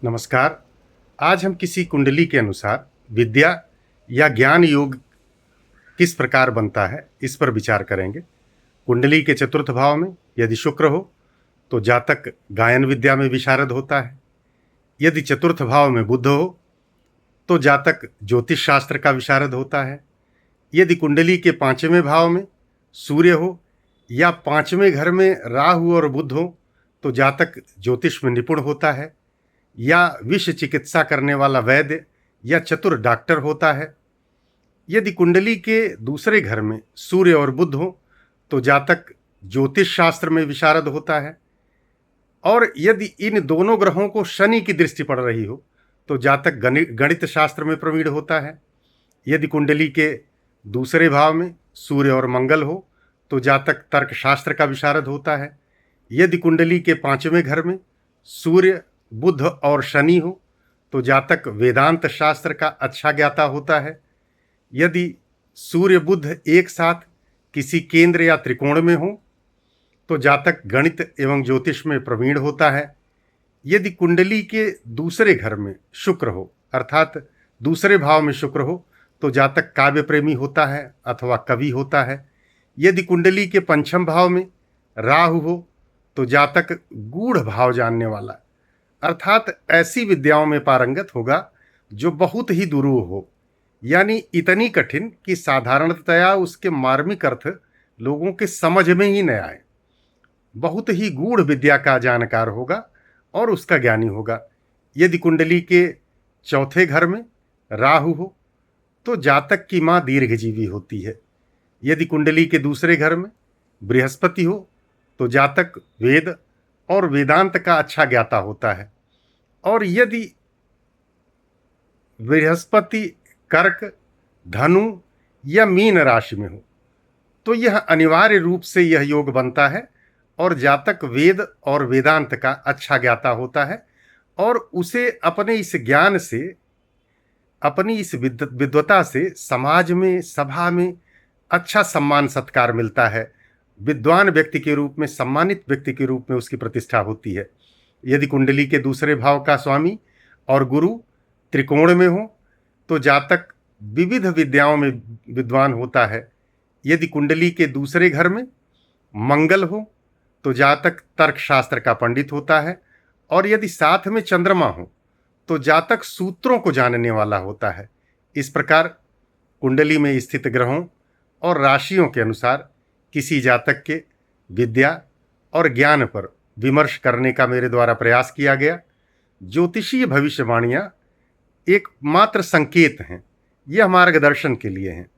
नमस्कार। आज हम किसी कुंडली के अनुसार विद्या या ज्ञान योग किस प्रकार बनता है इस पर विचार करेंगे। कुंडली के चतुर्थ भाव में यदि शुक्र हो तो जातक गायन विद्या में विशारद होता है। यदि चतुर्थ भाव में बुध हो तो जातक ज्योतिष शास्त्र का विशारद होता है। यदि कुंडली के पांचवें भाव में सूर्य हो या पांचवें घर में राहु और बुध हो तो जातक ज्योतिष में निपुण होता है या विष चिकित्सा करने वाला वैद्य या चतुर डॉक्टर होता है। यदि कुंडली के दूसरे घर में सूर्य और बुध हो तो जातक ज्योतिष शास्त्र में विशारद होता है। और यदि इन दोनों ग्रहों को शनि की दृष्टि पड़ रही हो तो जातक गणित शास्त्र में प्रवीण होता है। यदि कुंडली के दूसरे भाव में सूर्य और मंगल हो तो जातक तर्क शास्त्र का विशारद होता है। यदि कुंडली के पांचवें घर में सूर्य बुध और शनि हो तो जातक वेदांत शास्त्र का अच्छा ज्ञाता होता है। यदि सूर्य बुध एक साथ किसी केंद्र या त्रिकोण में हो तो जातक गणित एवं ज्योतिष में प्रवीण होता है। यदि कुंडली के दूसरे घर में शुक्र हो अर्थात दूसरे भाव में शुक्र हो तो जातक काव्य प्रेमी होता है अथवा कवि होता है। यदि कुंडली के पंचम भाव में राहु हो तो जातक गूढ़ भाव जानने वाला अर्थात ऐसी विद्याओं में पारंगत होगा जो बहुत ही दुरूह हो, यानी इतनी कठिन कि साधारणतया उसके मार्मिक अर्थ लोगों के समझ में ही न आए। बहुत ही गूढ़ विद्या का जानकार होगा और उसका ज्ञानी होगा। यदि कुंडली के चौथे घर में राहु हो तो जातक की माँ दीर्घजीवी होती है। यदि कुंडली के दूसरे घर में बृहस्पति हो तो जातक वेद और वेदांत का अच्छा ज्ञाता होता है। और यदि बृहस्पति कर्क धनु या मीन राशि में हो तो यह अनिवार्य रूप से यह योग बनता है और जातक वेद और वेदांत का अच्छा ज्ञाता होता है और उसे अपने इस ज्ञान से अपनी इस विद्वता से समाज में सभा में अच्छा सम्मान सत्कार मिलता है। विद्वान व्यक्ति के रूप में सम्मानित व्यक्ति के रूप में उसकी प्रतिष्ठा होती है। यदि कुंडली के दूसरे भाव का स्वामी और गुरु त्रिकोण में हो तो जातक विविध विद्याओं में विद्वान होता है। यदि कुंडली के दूसरे घर में मंगल हो तो जातक तर्कशास्त्र का पंडित होता है। और यदि साथ में चंद्रमा हो तो जातक सूत्रों को जानने वाला होता है। इस प्रकार कुंडली में स्थित ग्रहों और राशियों के अनुसार किसी जातक के विद्या और ज्ञान पर विमर्श करने का मेरे द्वारा प्रयास किया गया। ज्योतिषीय भविष्यवाणियाँ एक मात्र संकेत हैं, यह मार्गदर्शन के लिए हैं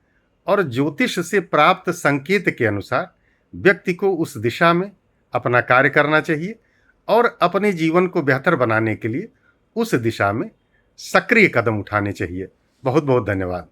और ज्योतिष से प्राप्त संकेत के अनुसार व्यक्ति को उस दिशा में अपना कार्य करना चाहिए और अपने जीवन को बेहतर बनाने के लिए उस दिशा में सक्रिय कदम उठाने चाहिए। बहुत बहुत धन्यवाद।